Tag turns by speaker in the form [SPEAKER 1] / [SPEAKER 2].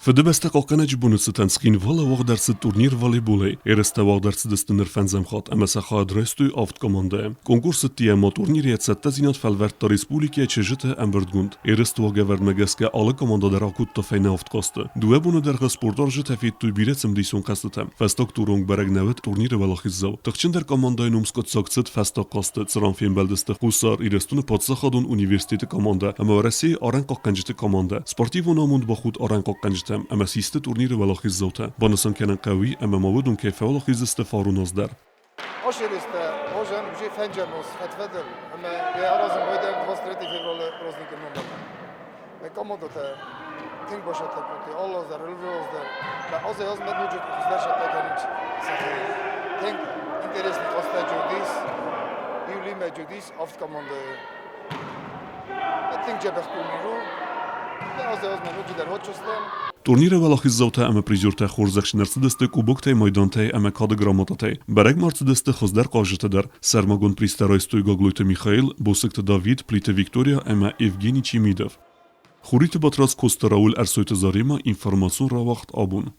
[SPEAKER 1] Für die beste Kalkaneci bunustan skin vala wagdarsı turnir voleybolê. Erste wagdarsı distiner fenzem khat MSH drestu aft komande. Konkursu tiema turniri etsette zinat felvert da Respublika Çeşite Emberdgund. Erste wageverd megeske alle komanda der akut ta fejne aft koste. Due bunu der sportar jete fit tu birecem dison kastetem. Festak turung bereg nevet turniri velachizzav. Tăchin der komanda numskot saksit festak kaste tsran film beldeste Husar irestun patsahadun universiteti komanda. Ama resi aran kalkancite komanda. Sportivo namund baxut aran kalkancite أما سيستة تورنير ولاخي الزوتا بانسان كان قوي أما موادون كيف ولاخي استفارو نصدر
[SPEAKER 2] أشير است هوجن بجي فنجرنوس فتفدل أما يعرضن ويدا بوسترتي في روزنيك النمبر مكمودة تين باشات لكوتي الله زر الروز در لا أزاي أزمت نوجد خسرش تكريج صحيح تين إنترست خسرة جوديس يولي ما جوديس أفت كمان تين جبهة تورنيرو لا أزاي أزمت نوجد در هوتشستان
[SPEAKER 1] Turnire velachizavte eme prizorte xorzakshnersideste kubokte majdante eme kade gramatate. Bereg marcideste xozder qajete der. Sermagon pristeraystoy gagluyte Mikhail, bosekte David, plite Victoria eme Evgeni Chimidov. Xurite batraz Kosta Raul ersoyte Zarema informasyon ra vaxt abun.